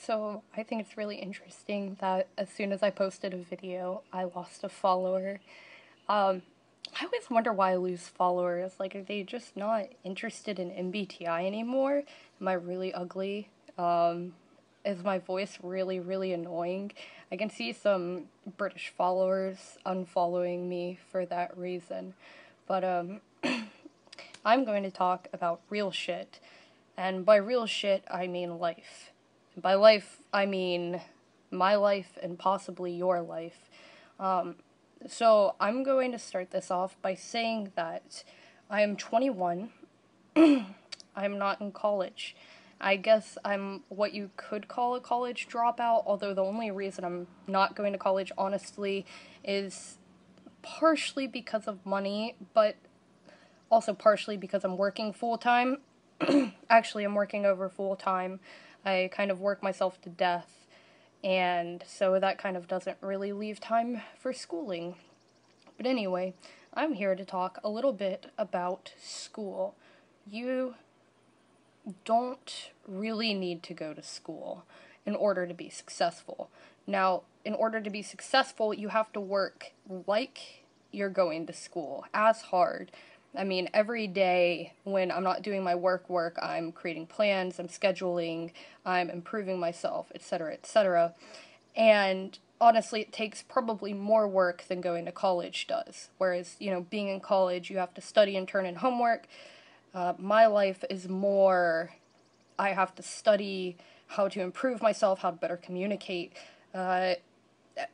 So I think it's really interesting that as soon as I posted a video, I lost a follower. Um, I always wonder why I lose followers. Like, are they just not interested in MBTI anymore? Am I really ugly? Is my voice really, really annoying? I can see some British followers unfollowing me for that reason. But, I'm going to talk about real shit. And by real shit, I mean life. By life, I mean my life and possibly your life. So I'm going to start this off by saying that I am 21. I'm not in college. I guess I'm what you could call a college dropout, although the only reason I'm not going to college, honestly, is partially because of money, but also partially because I'm working full-time. Actually, I'm working over full-time. I kind of work myself to death, and so that kind of doesn't really leave time for schooling. But anyway, I'm here to talk a little bit about school. You don't really need to go to school in order to be successful. Now, in order to be successful, you have to work like you're going to school, as hard. I mean, every day when I'm not doing my work, I'm creating plans, I'm scheduling, I'm improving myself, etc., etc. And honestly, it takes probably more work than going to college does. Whereas, being in college, you have to study and turn in homework. My life is more, I have to study how to improve myself, how to better communicate, uh,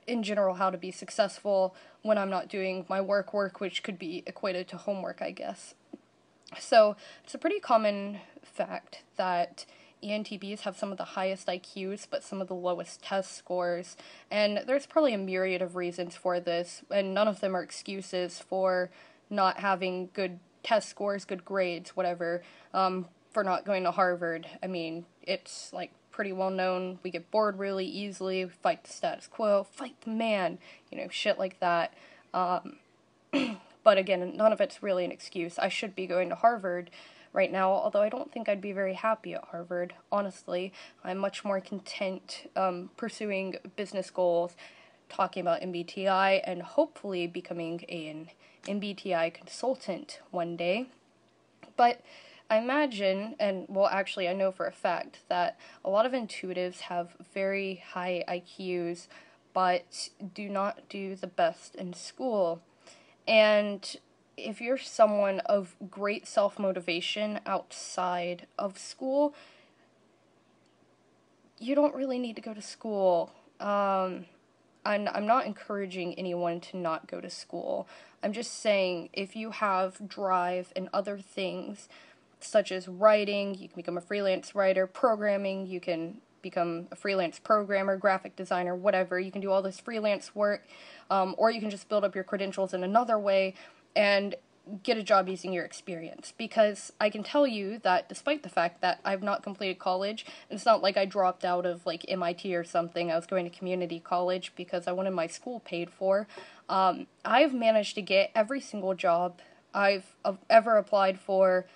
in general, how to be successful when I'm not doing my work, which could be equated to homework, I guess. So it's a pretty common fact that ENTPs have some of the highest IQs, but some of the lowest test scores. And there's probably a myriad of reasons for this, and none of them are excuses for not having good test scores, good grades, whatever, for not going to Harvard. I mean, it's like pretty well known. We get bored really easily, fight the status quo, fight the man, shit like that. But again, none of it's really an excuse. I should be going to Harvard right now, although I don't think I'd be very happy at Harvard, honestly. I'm much more content pursuing business goals, talking about MBTI, and hopefully becoming an MBTI consultant one day. But I imagine, and well, actually, I know for a fact that a lot of intuitives have very high IQs, but do not do the best in school. And if you're someone of great self-motivation outside of school, you don't really need to go to school. I'm not encouraging anyone to not go to school. I'm just saying if you have drive and other things, such as writing, you can become a freelance writer, programming, you can become a freelance programmer, graphic designer, whatever. You can do all this freelance work, or you can just build up your credentials in another way and get a job using your experience. Because I can tell you that despite the fact that I've not completed college, it's not like I dropped out of like MIT or something. I was going to community college because I wanted my school paid for. I've managed to get every single job I've ever applied for,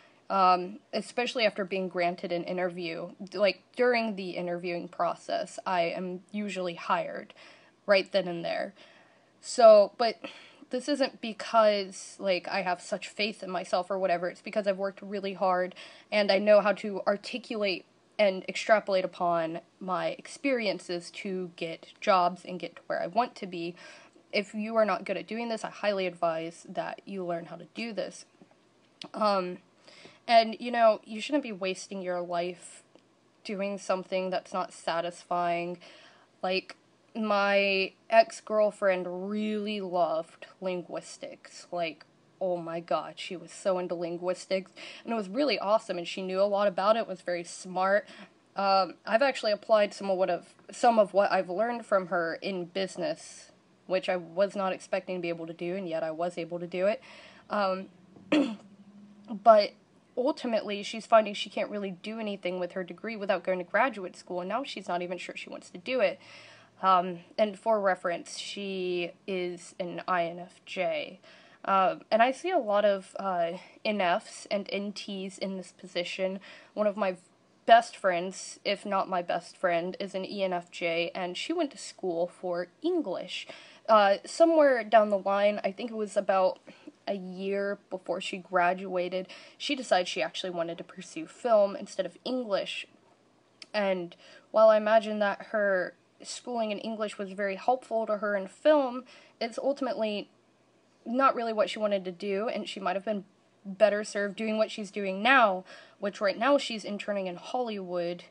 especially after being granted an interview. Like, during the interviewing process, I am usually hired right then and there. So, but this isn't because, like, I have such faith in myself or whatever. It's because I've worked really hard, and I know how to articulate and extrapolate upon my experiences to get jobs and get to where I want to be. If you are not good at doing this, I highly advise that you learn how to do this. And, you shouldn't be wasting your life doing something that's not satisfying. Like, my ex-girlfriend really loved linguistics. Like, oh my god, she was so into linguistics. And it was really awesome, and she knew a lot about it, was very smart. I've actually applied some of what I've learned from her in business, which I was not expecting to be able to do, and yet I was able to do it. But ultimately, she's finding she can't really do anything with her degree without going to graduate school, and now she's not even sure she wants to do it. And for reference, she is an INFJ. And I see a lot of NFs and NTs in this position. One of my best friends, if not my best friend, is an ENFJ, and she went to school for English. Somewhere down the line, I think it was about a year before she graduated, she decided she actually wanted to pursue film instead of English. And while I imagine that her schooling in English was very helpful to her in film, it's ultimately not really what she wanted to do, and she might have been better served doing what she's doing now, which right now she's interning in Hollywood.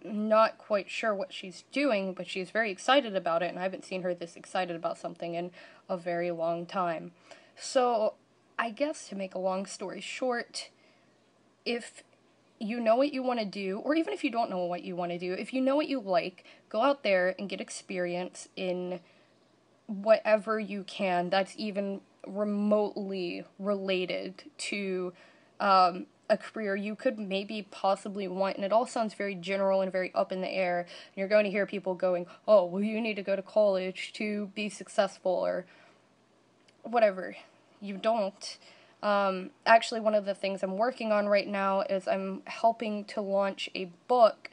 Not quite sure what she's doing, but she's very excited about it, and I haven't seen her this excited about something in a very long time. So, I guess to make a long story short, if you know what you want to do, or even if you don't know what you want to do, if you know what you like, go out there and get experience in whatever you can that's even remotely related to a career you could maybe possibly want. And it all sounds very general and very up in the air. And you're going to hear people going, oh, well, you need to go to college to be successful, or whatever. You don't. Actually, one of the things I'm working on right now is I'm helping to launch a book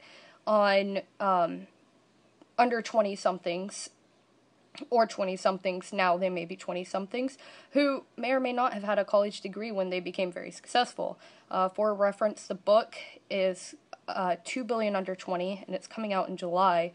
on under 20-somethings, or 20-somethings now, they may be 20-somethings, who may or may not have had a college degree when they became very successful. For reference, the book is 2 Billion Under 20, and it's coming out in July.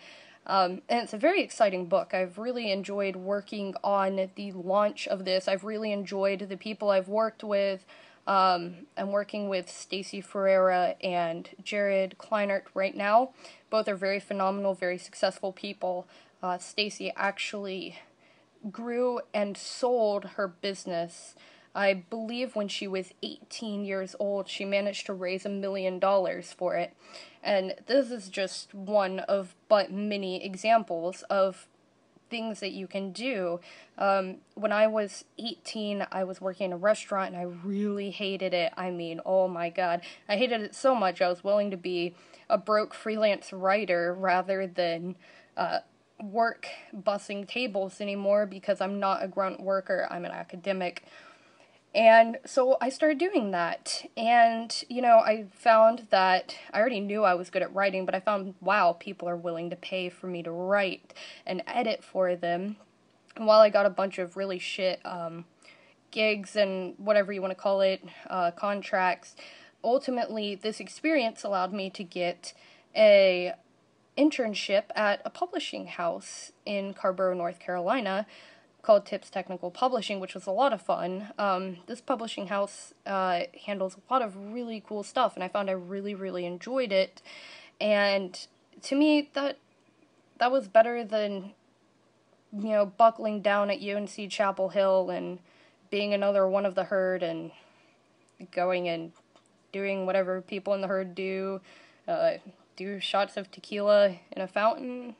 And it's a very exciting book. I've really enjoyed working on the launch of this. I've really enjoyed the people I've worked with. I'm working with Stacy Ferreira and Jared Kleinert right now. Both are very phenomenal, very successful people. Stacy actually grew and sold her business. I believe when she was 18 years old, she managed to raise $1 million for it. And this is just one of but many examples of things that you can do. When I was 18, I was working in a restaurant and I really hated it. I mean, oh my god. I hated it so much I was willing to be a broke freelance writer rather than work bussing tables anymore, because I'm not a grunt worker, I'm an academic. And so I started doing that, and, you know, I found that I already knew I was good at writing, but I found, wow, people are willing to pay for me to write and edit for them. And while I got a bunch of really shit gigs and whatever you want to call it, contracts, ultimately this experience allowed me to get a internship at a publishing house in Carborough, North Carolina, called Tips Technical Publishing, which was a lot of fun. This publishing house handles a lot of really cool stuff, and I found I really, really enjoyed it. And to me, that was better than, you know, buckling down at UNC Chapel Hill and being another one of the herd and going and doing whatever people in the herd do. Do shots of tequila in a fountain,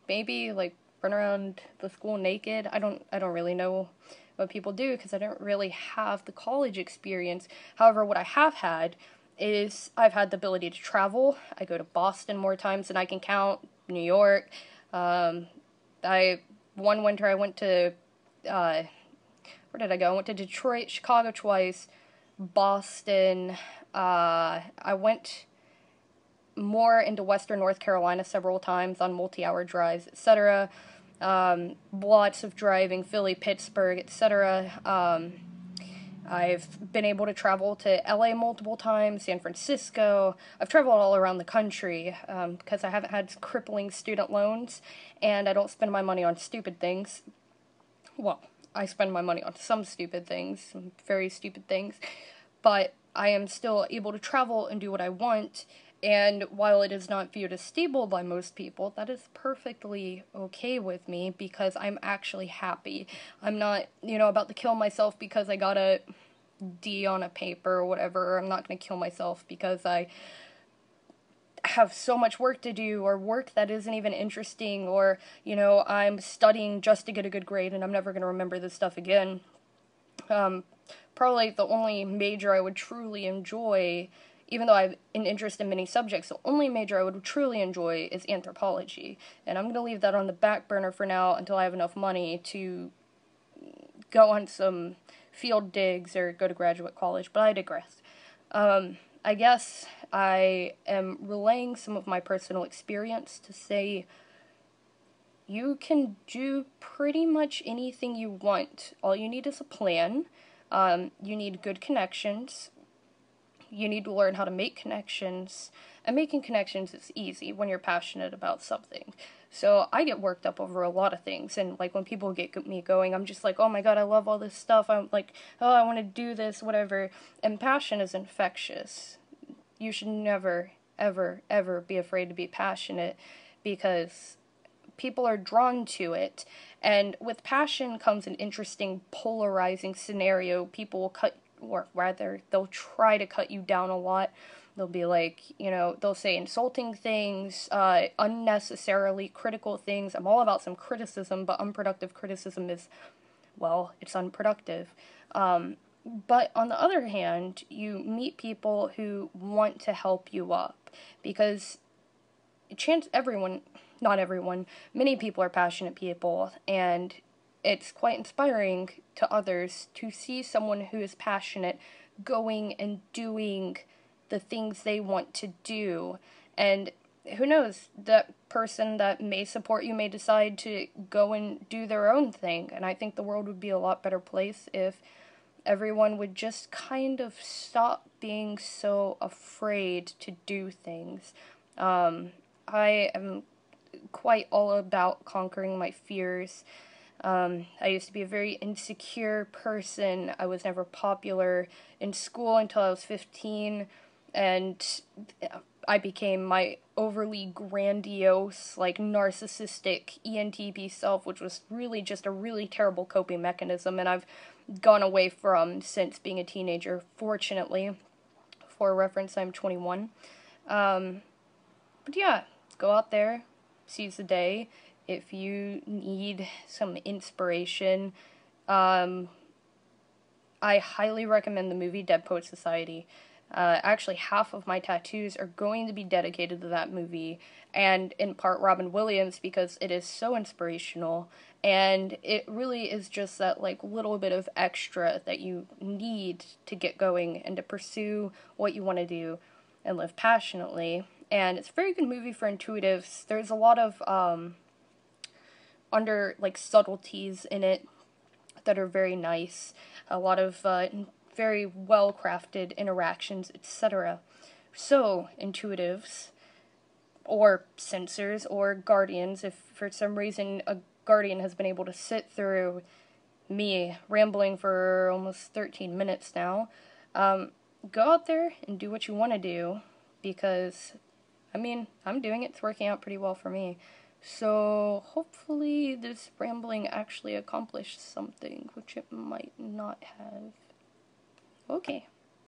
maybe, like run around the school naked. I don't really know what people do because I don't really have the college experience. However, what I have had is I've had the ability to travel. I go to Boston more times than I can count, New York. One winter I went to, where did I go? I went to Detroit, Chicago twice, Boston. I went more into Western North Carolina several times on multi-hour drives, etc. Lots of driving, Philly, Pittsburgh, etc. I've been able to travel to LA multiple times, San Francisco. I've traveled all around the country because I haven't had crippling student loans, and I don't spend my money on stupid things. Well, I spend my money on some stupid things, some very stupid things, but I am still able to travel and do what I want. And while it is not viewed as stable by most people, that is perfectly okay with me because I'm actually happy. I'm not, about to kill myself because I got a D on a paper or whatever. I'm not going to kill myself because I have so much work to do or work that isn't even interesting or, I'm studying just to get a good grade and I'm never going to remember this stuff again. Probably the only major I would truly enjoy, even though I have an interest in many subjects, the only major I would truly enjoy is anthropology. And I'm going to leave that on the back burner for now until I have enough money to go on some field digs or go to graduate college, but I digress. I guess I am relaying some of my personal experience to say you can do pretty much anything you want. All you need is a plan. You need good connections. You need to learn how to make connections. And making connections is easy when you're passionate about something. So I get worked up over a lot of things, and like when people get me going, I'm just like, oh my god, I love all this stuff. I'm like, oh, I want to do this, whatever. And passion is infectious. You should never, ever, ever be afraid to be passionate, because people are drawn to it. And with passion comes an interesting polarizing scenario. People will cut, or rather, they'll try to cut you down a lot. They'll be like, they'll say insulting things, unnecessarily critical things. I'm all about some criticism, but unproductive criticism is, well, it's unproductive. But on the other hand, you meet people who want to help you up, because not everyone, many people are passionate people, and it's quite inspiring to others to see someone who is passionate going and doing the things they want to do. And who knows, that person that may support you may decide to go and do their own thing. And I think the world would be a lot better place if everyone would just kind of stop being so afraid to do things. I am quite all about conquering my fears. I used to be a very insecure person. I was never popular in school until I was 15, and I became my overly grandiose, like, narcissistic ENTP self, which was really just a really terrible coping mechanism, and I've gone away from since being a teenager, fortunately. For reference, I'm 21. But yeah, go out there, seize the day. If you need some inspiration, I highly recommend the movie Dead Poet Society. Actually, half of my tattoos are going to be dedicated to that movie, and in part Robin Williams, because it is so inspirational, and it really is just that, like, little bit of extra that you need to get going and to pursue what you want to do and live passionately. And it's a very good movie for intuitives. There's a lot of subtleties in it that are very nice. A lot of very well-crafted interactions, etc. So, intuitives, or sensors, or guardians, if for some reason a guardian has been able to sit through me rambling for almost 13 minutes now, go out there and do what you want to do, because, I'm doing it. It's working out pretty well for me. So, hopefully this rambling actually accomplished something, which it might not have. Okay.